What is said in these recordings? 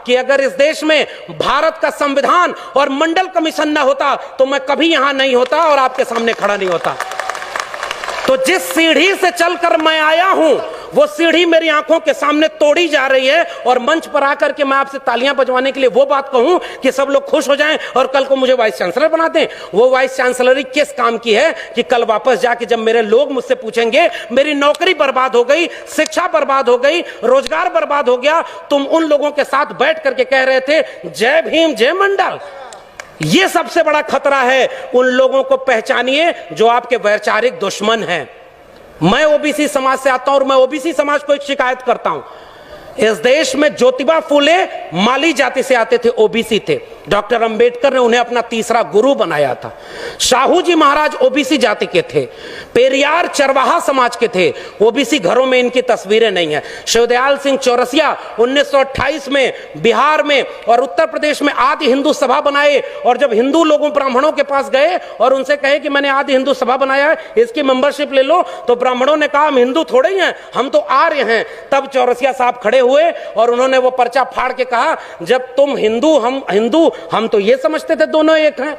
कि अगर इस देश में भारत का संविधान और मंडल कमीशन न होता तो मैं कभी यहां नहीं होता और आपके सामने खड़ा नहीं होता। तो जिस सीढ़ी से चलकर मैं आया हूं वो सीढ़ी मेरी आंखों के सामने तोड़ी जा रही है, और मंच पर आकर के मैं आपसे तालियां बजवाने के लिए वो बात कहूं कि सब लोग खुश हो जाएं और कल को मुझे वाइस चांसलर बना दें। वो वाइस चांसलरी किस काम की है कि कल वापस जाके जब मेरे लोग मुझसे पूछेंगे मेरी नौकरी बर्बाद हो गई, शिक्षा बर्बाद हो गई, रोजगार बर्बाद हो गया, तुम उन लोगों के साथ बैठ करके कह रहे थे जय भीम जय मंडल। ये सबसे बड़ा खतरा है। उन लोगों को पहचानिए जो आपके वैचारिक दुश्मन हैं। मैं ओबीसी समाज से आता हूं और मैं ओबीसी समाज को एक शिकायत करता हूं। इस देश में ज्योतिबा फूले माली जाति से आते थे, ओबीसी थे। डॉक्टर अंबेडकर ने उन्हें अपना तीसरा गुरु बनाया था। शाहू जी महाराज ओबीसी जाति के थे। पेरियार चरवाहा समाज के थे। ओबीसी घरों में इनकी तस्वीरें नहीं है। शिवदयाल सिंह चौरसिया 1928 में बिहार में और उत्तर प्रदेश में आदि हिंदू सभा बनाए, और जब हिंदू लोगों ब्राह्मणों के पास गए और उनसे कहे कि मैंने आदि हिंदू सभा बनाया है, इसकी मेंबरशिप ले लो, तो ब्राह्मणों ने कहा हम हिंदू थोड़े ही हैं, हम तो आर्य हैं। तब चौरसिया साहब खड़े हुए और उन्होंने वो पर्चा फाड़ के कहा जब तुम हिंदू हम हिंदू, हम तो ये समझते थे दोनों एक हैं,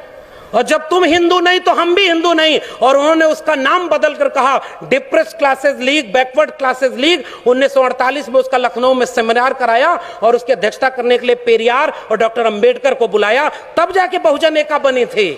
और जब तुम हिंदू नहीं तो हम भी हिंदू नहीं। और उन्होंने उसका नाम बदल कर कहा depressed classes league, backward classes league. 1948 में उसका लखनऊ में सेमिनार कराया और उसकी अध्यक्षता करने के लिए पेरियार और डॉक्टर अंबेडकर को बुलाया, तब जाके बहुजन एका बनी थी।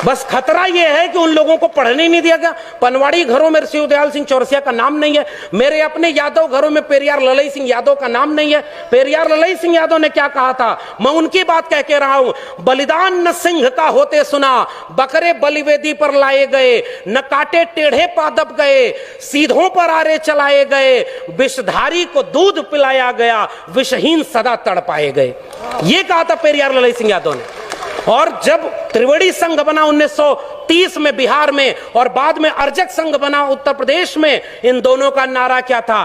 बस खतरा यह है कि उन लोगों को पढ़ने नहीं दिया गया। पनवाड़ी घरों में शिवदयाल सिंह चौरसिया का नाम नहीं है। मेरे अपने यादव घरों में पेरियार ललई सिंह यादव का नाम नहीं है। पेरियार ललई सिंह यादव ने क्या कहा था, मैं उनकी बात कह के रहा हूं। बलिदान न सिंह का होते सुना, बकरे बलिवेदी पर लाए गए, न काटे टेढ़े पादप गए, सीधों पर आरे चलाए गए, विषधारी को दूध पिलाया गया, विषहीन सदा तड़पाए गए। ये कहा था पेरियार ललई सिंह यादव ने। और जब त्रिवेणी संघ बना 1930 में बिहार में, और बाद में अर्जक संघ बना उत्तर प्रदेश में, इन दोनों का नारा क्या था,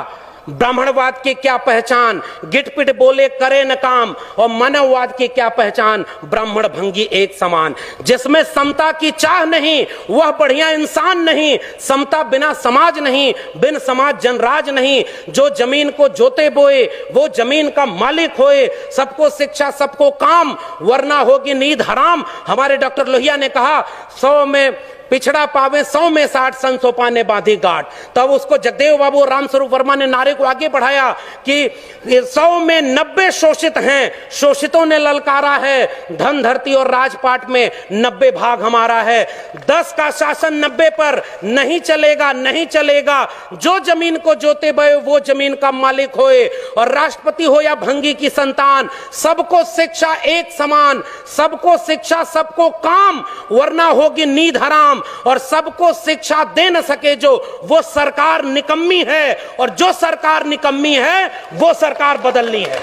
ब्राह्मणवाद की क्या पहचान, गिटपिट बोले करे न काम, और मानववाद की क्या पहचान, ब्राह्मण भंगी एक समान। जिसमें समता की चाह नहीं वह बढ़िया इंसान नहीं, समता बिना समाज नहीं, बिन समाज जनराज नहीं। जो जमीन को जोते बोए वो जमीन का मालिक होए, सबको शिक्षा सबको काम, वरना होगी नींद हराम। हमारे डॉक्टर लोहिया ने कहा 100 में पिछड़ा पावे 100 में 60, सन सोपा ने बांधी गांठ। तब उसको जगदेव बाबू रामस्वरूप वर्मा ने नारे को आगे बढ़ाया कि 100 में 90 शोषित हैं, शोषितों ने ललकारा है, धन धरती और राजपाट में 90 भाग हमारा है। 10 का शासन 90 पर नहीं चलेगा, नहीं चलेगा। जो जमीन को जोते बये वो जमीन का मालिक होए, और राष्ट्रपति हो या भंगी की संतान, सबको शिक्षा एक समान, सबको शिक्षा सबको काम, वरना होगी नींद हराम। और सबको शिक्षा दे न सके जो, वो सरकार निकम्मी है, और जो सरकार निकम्मी है वो सरकार बदलनी है।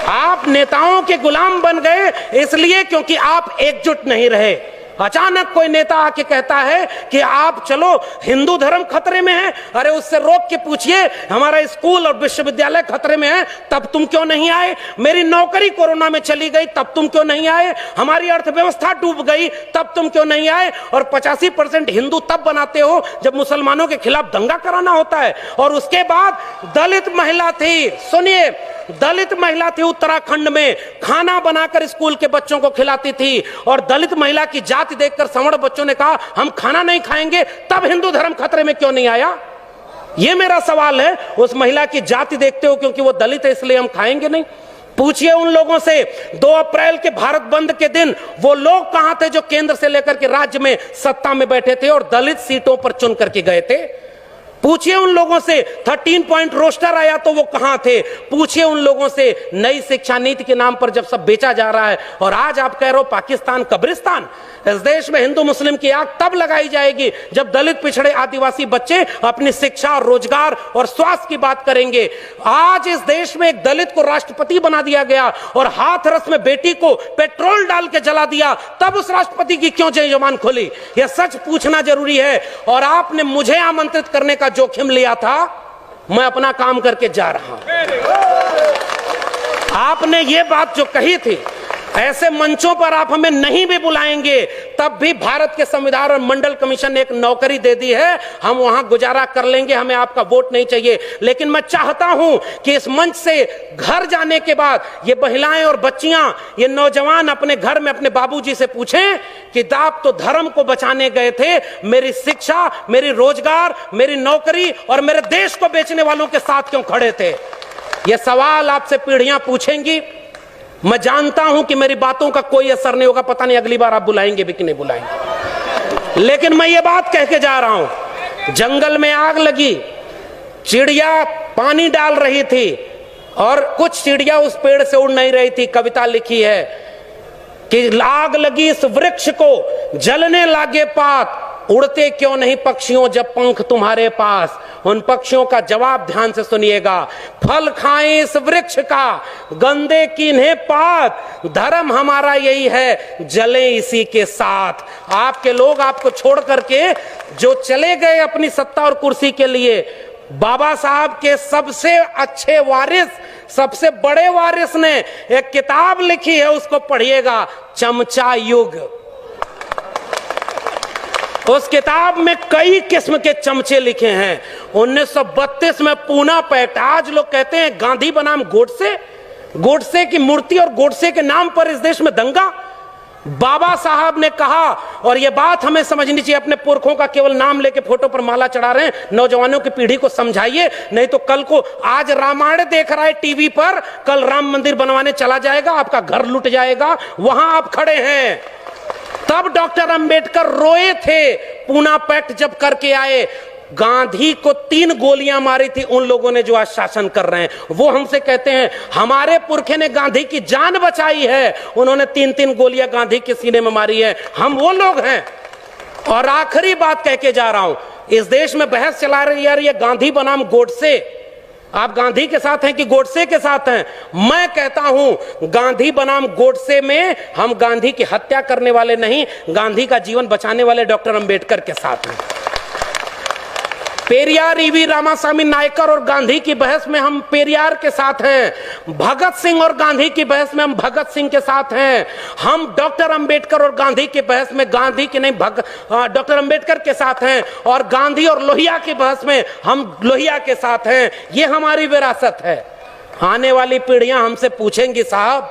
आप नेताओं के गुलाम बन गए इसलिए क्योंकि आप एकजुट नहीं रहे। अचानक कोई नेता आके कहता है कि आप चलो हिंदू धर्म खतरे में है, अरे उससे रोक के पूछिए हमारा स्कूल और विश्वविद्यालय खतरे में है, तब तुम क्यों नहीं आए? मेरी नौकरी कोरोना में चली गई, तब तुम क्यों नहीं आए? हमारी अर्थव्यवस्था डूब गई, तब तुम क्यों नहीं आए? और 85% हिंदू तब बनाते हो जब मुसलमानों के खिलाफ दंगा कराना होता है। और उसके बाद दलित महिला थी, सुनिए, दलित महिला थी उत्तराखंड में, खाना बनाकर स्कूल के बच्चों को खिलाती थी, और दलित महिला की जाति देखकर सवर्ण बच्चों ने कहा हम खाना नहीं खाएंगे, तब हिंदू धर्म खतरे में क्यों नहीं आया? यह मेरा सवाल है। उस महिला की जाति देखते हो क्योंकि वो दलित है इसलिए हम खाएंगे नहीं? पूछिए उन लोगों से 2 अप्रैल के भारत बंद के दिन वो लोग कहां थे जो केंद्र से लेकर के राज्य में सत्ता में बैठे थे और दलित सीटों पर चुन करके गए थे? पूछिए उन लोगों से 13 पॉइंट रोस्टर आया तो वो कहां थे? पूछिए उन लोगों से नई शिक्षा नीति के नाम पर जब सब बेचा जा रहा है, और आज आप कह रहे हो पाकिस्तान कब्रिस्तान। इस देश में हिंदू मुस्लिम की आग तब लगाई जाएगी जब दलित पिछड़े आदिवासी बच्चे अपनी शिक्षा और रोजगार और स्वास्थ्य की बात करेंगे। आज इस देश में एक दलित को राष्ट्रपति बना दिया गया और हाथरस में बेटी को पेट्रोल डाल के जला दिया, तब उस राष्ट्रपति की क्यों जय जवान खोली? यह सच पूछना जरूरी है। और आपने मुझे आमंत्रित करने का जोखिम लिया था, मैं अपना काम करके जा रहा हूं। आपने ये बात जो कही थी, ऐसे मंचों पर आप हमें नहीं भी बुलाएंगे तब भी भारत के संविधान और मंडल कमीशन ने एक नौकरी दे दी है, हम वहां गुजारा कर लेंगे, हमें आपका वोट नहीं चाहिए। लेकिन मैं चाहता हूं कि इस मंच से घर जाने के बाद ये महिलाएं और बच्चियां, ये नौजवान अपने घर में अपने बाबूजी से पूछें कि आप तो धर्म को बचाने गए थे, मेरी शिक्षा, मेरी रोजगार, मेरी नौकरी और मेरे देश को बेचने वालों के साथ क्यों खड़े थे? ये सवाल आपसे पीढ़ियां पूछेंगी। मैं जानता हूं कि मेरी बातों का कोई असर नहीं होगा, पता नहीं अगली बार आप बुलाएंगे भी कि नहीं बुलाएंगे। लेकिन मैं ये बात कह के जा रहा हूं, जंगल में आग लगी, चिड़िया पानी डाल रही थी और कुछ चिड़िया उस पेड़ से उड़ नहीं रही थी। कविता लिखी है कि आग लगी इस वृक्ष को, जलने लागे पात, उड़ते क्यों नहीं पक्षियों जब पंख तुम्हारे पास। उन पक्षियों का जवाब ध्यान से सुनिएगा, फल खाएं इस वृक्ष का, गंदे कीन्हे पात, धर्म हमारा यही है, जले इसी के साथ। आपके लोग आपको छोड़ करके जो चले गए अपनी सत्ता और कुर्सी के लिए, बाबा साहब के सबसे अच्छे वारिस, सबसे बड़े वारिस ने एक किताब लिखी है, उसको पढ़िएगा, चमचा युग। उस किताब में कई किस्म के चमचे लिखे हैं। 1932 में पूना पैक्ट, आज लोग कहते हैं गांधी बनाम गोडसे, गोडसे की मूर्ति और गोडसे के नाम पर इस देश में दंगा। बाबा साहब ने कहा, और यह बात हमें समझनी चाहिए, अपने पुरखों का केवल नाम लेके फोटो पर माला चढ़ा रहे हैं, नौजवानों की पीढ़ी को समझाइए, नहीं तो कल को आज रामायण देख रहा है टीवी पर, कल राम मंदिर बनवाने चला जाएगा, आपका घर लुट जाएगा, वहां आप खड़े हैं। तब डॉक्टर अंबेडकर रोए थे, पूना पैक्ट जब करके आए। गांधी को 3 गोलियां मारी थी उन लोगों ने जो आज शासन कर रहे हैं। वो हमसे कहते हैं हमारे पुरखे ने गांधी की जान बचाई है, उन्होंने 3-3 गोलियां गांधी के सीने में मारी है, हम वो लोग हैं। और आखिरी बात कह के जा रहा हूं, इस देश में बहस चला रही है ये गांधी बनाम गोडसे, आप गांधी के साथ हैं कि गोडसे के साथ हैं? मैं कहता हूं गांधी बनाम गोडसे में हम गांधी की हत्या करने वाले नहीं, गांधी का जीवन बचाने वाले डॉक्टर अंबेडकर के साथ हैं। पेरियार ईवी रामास्वामी नायकर और गांधी की बहस में हम पेरियार के साथ हैं, भगत सिंह और गांधी की बहस में हम भगत सिंह के साथ हैं। हम डॉक्टर अंबेडकर और गांधी की बहस में गांधी की नहीं डॉक्टर अंबेडकर के साथ हैं, और गांधी और लोहिया की बहस में हम लोहिया के साथ हैं। ये हमारी विरासत है। आने वाली पीढ़ियां हमसे पूछेंगी साहब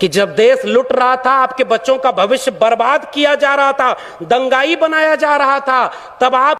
कि जब देश लुट रहा था, आपके बच्चों का भविष्य बर्बाद किया जा रहा था, दंगाई बनाया जा रहा था, तब आप